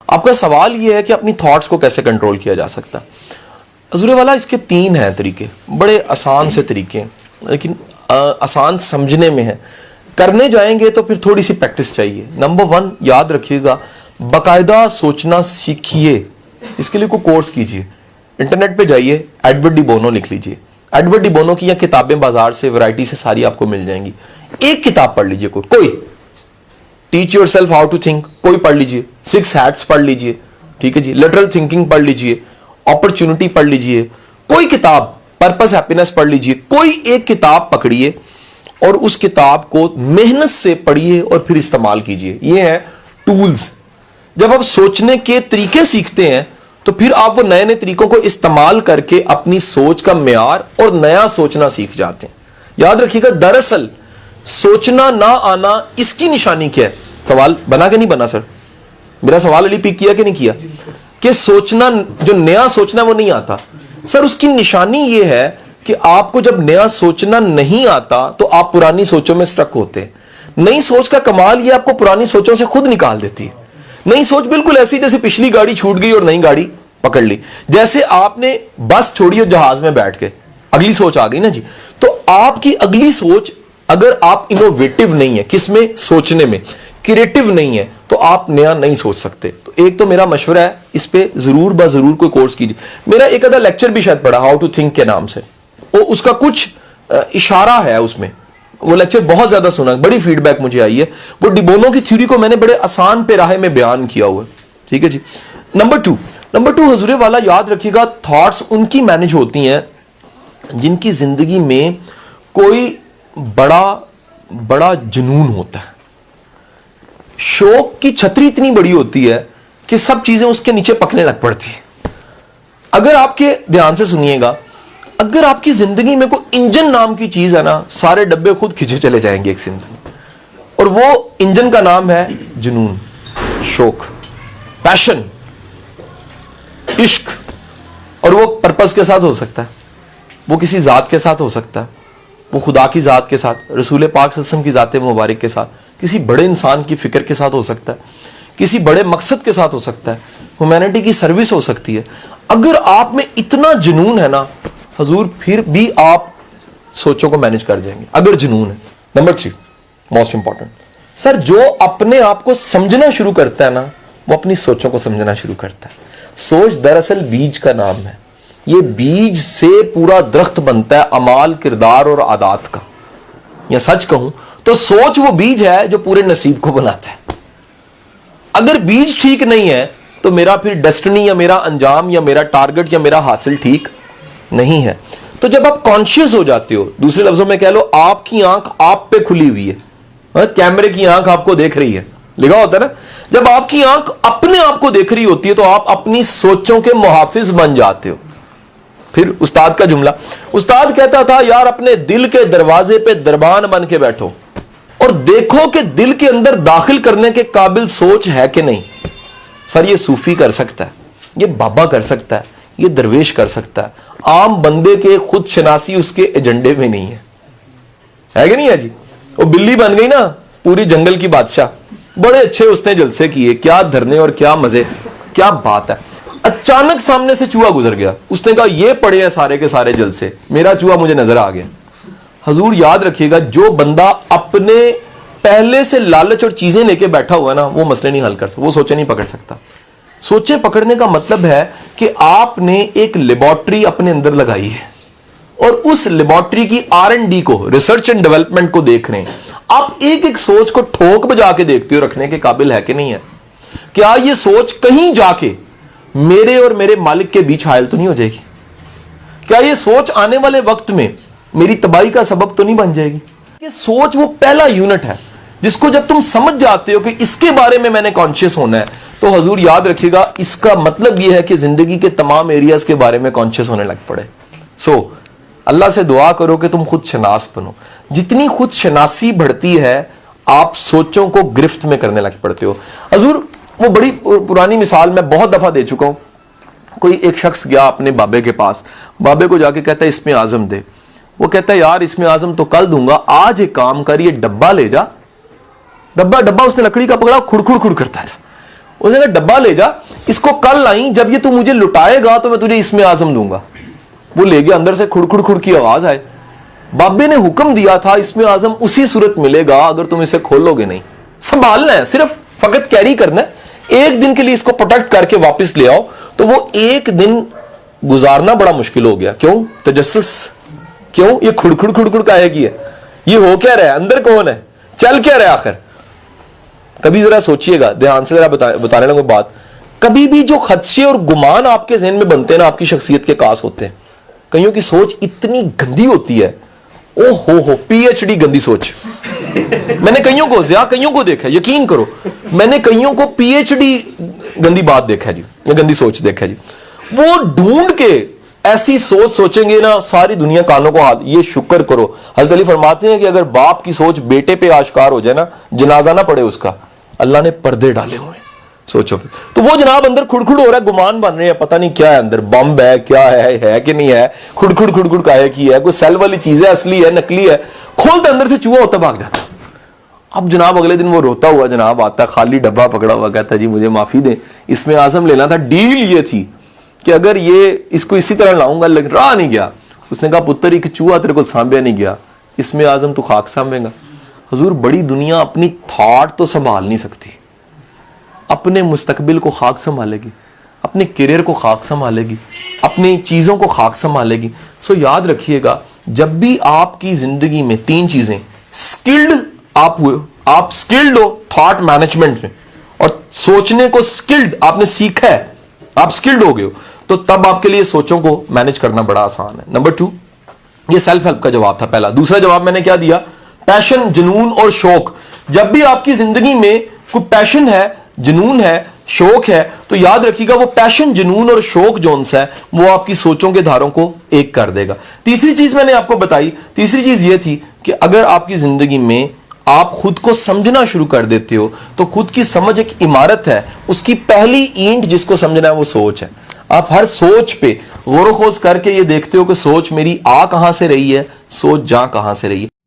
آپ کا سوال یہ ہے کہ اپنی تھاٹس کو کیسے کنٹرول کیا جا سکتا. حضور والا اس کے 3 ہیں طریقے, بڑے آسان سے طریقے ہیں, لیکن آسان سمجھنے میں ہے. کرنے جائیں گے تو پھر تھوڑی سی پریکٹس چاہیے. نمبر 1 یاد رکھیے گا, باقاعدہ سوچنا سیکھیے. اس کے لیے کوئی کورس کیجیے, انٹرنیٹ پہ جائیے, ایڈورڈ ڈی بونو لکھ لیجیے. ایڈورڈ ڈی بونو کی یہ کتابیں بازار سے ورائٹی سے ساری آپ کو مل جائیں گی. ایک کتاب پڑھ لیجیے, کوئی teach yourself how to think کوئی پڑھ لیجیے, 6 ہیٹس پڑھ لیجیے, ٹھیک ہے جی, لیٹرل تھنکنگ پڑھ لیجیے, اپرچونٹی پڑھ لیجیے, کوئی کتاب, پرپس ہیپینس پڑھ لیجیے. کوئی ایک کتاب پکڑیے اور اس کتاب کو محنت سے پڑھیے اور پھر استعمال کیجیے. یہ ہے ٹولز. جب آپ سوچنے کے طریقے سیکھتے ہیں تو پھر آپ وہ نئے نئے طریقوں کو استعمال کر کے اپنی سوچ کا معیار اور نیا سوچنا سیکھ جاتے ہیں. یاد رکھیے گا, دراصل سوچنا نہ آنا اس کی نشانی کیا ہے؟ سوال بنا کہ نہیں بنا سر؟ میرا سوال علی پک کیا کہ نہیں کیا کہ سوچنا, جو نیا سوچنا وہ نہیں آتا. سر اس کی نشانی یہ ہے کہ آپ کو جب نیا سوچنا نہیں آتا تو آپ پرانی سوچوں میں سٹک ہوتے ہیں. نئی سوچ کا کمال یہ آپ کو پرانی سوچوں سے خود نکال دیتی ہے. نئی سوچ بالکل ایسی جیسے پچھلی گاڑی چھوٹ گئی اور نئی گاڑی پکڑ لی. جیسے آپ نے بس چھوڑی اور جہاز میں بیٹھ کے اگلی سوچ آ گئی نا جی, تو آپ کی اگلی سوچ اگر آپ انوویٹو نہیں ہے, کس میں؟ سوچنے میں, کریٹو نہیں ہے, تو آپ نیا نہیں سوچ سکتے. تو ایک تو میرا مشورہ ہے, اس پہ ضرور ضرور کوئی کورس کیجیے. میرا ایک آدھا لیکچر بھی شاید پڑھا, ہاؤ ٹو تھنک کے نام سے, اس کا کچھ اشارہ ہے اس میں. وہ لیکچر بہت زیادہ سنا, بڑی فیڈ بیک مجھے آئی ہے. وہ ڈی بونو کی تھیوری کو میں نے بڑے آسان پیراہے میں بیان کیا ہوا ہے, ٹھیک ہے جی. نمبر 2 حضور والا یاد رکھیے گا, تھاٹس ان کی مینج ہوتی ہیں جن کی زندگی میں کوئی بڑا جنون ہوتا ہے. شوق کی چھتری اتنی بڑی ہوتی ہے کہ سب چیزیں اس کے نیچے پکنے لگ پڑتی ہیں. اگر آپ کے دھیان سے سنیے گا, اگر آپ کی زندگی میں کوئی انجن نام کی چیز ہے نا, سارے ڈبے خود کھینچے چلے جائیں گے ایک سمت میں, اور وہ انجن کا نام ہے جنون, شوق, پیشن, عشق. اور وہ پرپس کے ساتھ ہو سکتا ہے, وہ کسی ذات کے ساتھ ہو سکتا ہے, وہ خدا کی ذات کے ساتھ, رسول پاک صلی اللہ علیہ وسلم کی ذات مبارک کے ساتھ, کسی بڑے انسان کی فکر کے ساتھ ہو سکتا ہے, کسی بڑے مقصد کے ساتھ ہو سکتا ہے, ہیومینٹی کی سروس ہو سکتی ہے. اگر آپ میں اتنا جنون ہے نا حضور, پھر بھی آپ سوچوں کو مینج کر جائیں گے اگر جنون ہے. نمبر 3 موسٹ امپورٹنٹ, سر جو اپنے آپ کو سمجھنا شروع کرتا ہے نا, وہ اپنی سوچوں کو سمجھنا شروع کرتا ہے. سوچ دراصل بیج کا نام ہے. یہ بیج سے پورا درخت بنتا ہے اعمال, کردار اور عادات کا. یا سچ کہوں تو سوچ وہ بیج ہے جو پورے نصیب کو بناتا ہے. اگر بیج ٹھیک نہیں ہے تو میرا پھر ڈیسٹنی یا میرا انجام یا میرا ٹارگٹ یا میرا حاصل ٹھیک نہیں ہے. تو جب آپ کانشیس ہو جاتے ہو, دوسرے لفظوں میں کہہ لو آپ کی آنکھ آپ پہ کھلی ہوئی ہے, کیمرے کی آنکھ آپ کو دیکھ رہی ہے, لکھا ہوتا ہے نا, جب آپ کی آنکھ اپنے آپ کو دیکھ رہی ہوتی ہے تو آپ اپنی سوچوں کے محافظ بن جاتے ہو. پھر استاد کا جملہ, استاد کہتا تھا یار اپنے دل کے دروازے پہ دربان بن کے بیٹھو اور دیکھو کہ دل کے اندر داخل کرنے کے قابل سوچ ہے کہ نہیں. سر یہ صوفی کر سکتا ہے, یہ بابا کر سکتا ہے, یہ درویش کر سکتا ہے. عام بندے کے خود شناسی اس کے ایجنڈے میں نہیں ہے کہ نہیں ہے جی. وہ بلی بن گئی نا پوری جنگل کی بادشاہ, بڑے اچھے اس نے جلسے کیے, کیا دھرنے اور کیا مزے, کیا بات ہے. اچانک سامنے سے چوہا گزر گیا, اس نے کہا یہ پڑے ہیں سارے کے سارے جلسے, میرا چوہا مجھے نظر آ گیا. حضور یاد رکھیے گا, جو بندہ اپنے پہلے سے لالچ اور چیزیں لے کے بیٹھا ہوا ہے نا, وہ مسئلے نہیں حل کر سکتا, وہ سوچے نہیں پکڑ سکتا. سوچیں پکڑنے کا مطلب ہے کہ آپ نے ایک لیبارٹری اپنے اندر لگائی ہے اور اس لیبارٹری کی R&D کو, ریسرچ اینڈ ڈیولپمنٹ کو دیکھ رہے ہیں. آپ ایک ایک سوچ کو ٹھوک بجا کے دیکھتے ہو رکھنے کے قابل ہے کہ نہیں ہے. کیا یہ سوچ کہیں جا کے میرے اور میرے مالک کے بیچ حائل تو نہیں ہو جائے گی؟ کیا یہ سوچ آنے والے وقت میں میری تباہی کا سبب تو نہیں بن جائے گی؟ یہ سوچ وہ پہلا یونٹ ہے جس کو جب تم سمجھ جاتے ہو کہ اس کے بارے میں نے کانشیس ہونا ہے, تو حضور یاد رکھیے گا اس کا مطلب یہ ہے کہ زندگی کے تمام ایریاز کے بارے میں کانشیس ہونے لگ پڑے. اللہ سے دعا کرو کہ تم خود شناس بنو. جتنی خود شناسی بڑھتی ہے آپ سوچوں کو گرفت میں کرنے لگ پڑتے ہو. حضور وہ بڑی پرانی مثال میں بہت دفعہ دے چکا ہوں. کوئی ایک شخص گیا اپنے بابے کے پاس, بابے کو جا کے کہتا ہے اسم اعظم دے. وہ کہتا ہے یار اسم اعظم تو کل دوں گا, آج ایک کام کر, یہ ڈبہ لے جا. ڈبہ اس نے لکڑی کا پکڑا, کھڑ کھڑ کھڑ کرتا تھا. اس نے کہا ڈبہ لے جا, اس کو کل آئی, جب یہ تو مجھے لٹائے گا تو میں تجھے اسم اعظم دوں گا. وہ لے گیا, اندر سے کھڑ کھڑ کھڑ کی آواز آئے. بابے نے حکم دیا تھا اسم اعظم اسی صورت ملے گا اگر تم اسے کھولو گے نہیں. سنبھالنا ہے, صرف فقط کیری کرنا ہے. ایک دن کے لیے اس کو پروٹیکٹ کر کے واپس لے آؤ. تو وہ ایک دن گزارنا بڑا مشکل ہو گیا. کیوں؟ تجسس. کیوں؟ یہ کھڑ کھڑ کھڑ کھڑ کاہے کی ہے, یہ ہو کیا رہا ہے, اندر کون ہے, چل کیا رہا ہے آخر. کبھی ذرا سوچئے گا, دھیان سے ذرا بتانے لگوں بات. کبھی بھی جو خدشے اور گمان آپ کے ذہن میں بنتے ہیں نا, آپ کی شخصیت کے عکاس ہوتے ہیں. کئیوں کی سوچ اتنی گندی ہوتی ہے, او ہو پی ایچ ڈی گندی سوچ. میں نے کئیوں کو, کئیوں کو دیکھا, یقین کرو میں نے کئیوں کو پی ایچ ڈی گندی بات دیکھا جی, گندی سوچ دیکھا جی. وہ ڈھونڈ کے ایسی سوچ سوچیں گے نا, ساری دنیا کانوں کو ہاتھ. یہ شکر کرو, حضرت علی فرماتے ہیں کہ اگر باپ کی سوچ بیٹے پہ آشکار ہو جائے نا, جنازہ نہ پڑے اس کا, اللہ نے پردے ڈالے ہوئے ہیں سوچو پہ. تو وہ جناب اندر کھڑ کھڑ ہو رہا ہے, گمان بن رہے ہیں, پتہ نہیں کیا ہے اندر, بم ہے کیا ہے کہ نہیں ہے, کھڑ کھڑ کھڑ کھڑ کاہے کی ہے, کوئی سیل والی چیز ہے, اصلی ہے نکلی ہے. کھولتے اندر سے چوہا ہوتا بھاگ جاتا. اب جناب اگلے دن وہ روتا ہوا جناب آتا ہے, خالی ڈبہ پکڑا ہوا, کہتا ہے جی مجھے معافی دیں, اسم اعظم لینا تھا. ڈیل یہ تھی کہ اگر یہ اس کو اسی طرح لاؤں گا, لیکن راہ نہیں گیا. اس نے کہا پتر ایک چوہا تیرے کو سانبیا نہیں گیا, اسم اعظم تو خاک سانبے گا. حضور بڑی دنیا اپنی تھاٹ تو سنبھال نہیں سکتی, اپنے مستقبل کو خاک سنبھالے گی, اپنے کیریئر کو خاک سنبھالے گی, اپنی چیزوں کو خاک سنبھالے گی. سو یاد رکھیے گا, جب بھی آپ کی زندگی میں تین چیزیں, سکلڈ آپ ہوئے, آپ سکلڈ ہو تھاٹ مینجمنٹ میں, اور سوچنے کو سکلڈ آپ نے سیکھا ہے, آپ سکلڈ ہو گئے ہو, تو تب آپ کے لیے سوچوں کو مینج کرنا بڑا آسان ہے. نمبر 2, یہ سیلف ہیلپ کا جواب تھا پہلا. دوسرا جواب میں نے کیا دیا, پیشن, جنون اور شوق. جب بھی آپ کی زندگی میں کوئی پیشن ہے, جنون ہے, شوق ہے, تو یاد رکھیے گا وہ پیشن, جنون اور شوق جو ہے وہ آپ کی سوچوں کے دھاروں کو ایک کر دے گا. تیسری چیز میں نے آپ کو بتائی, تیسری چیز یہ تھی کہ اگر آپ کی زندگی میں آپ خود کو سمجھنا شروع کر دیتے ہو, تو خود کی سمجھ ایک عمارت ہے, اس کی پہلی اینٹ جس کو سمجھنا ہے وہ سوچ ہے. آپ ہر سوچ پہ غور و خوض کر کے یہ دیکھتے ہو کہ سوچ میری آ کہاں سے رہی ہے, سوچ جا کہاں سے رہی ہے.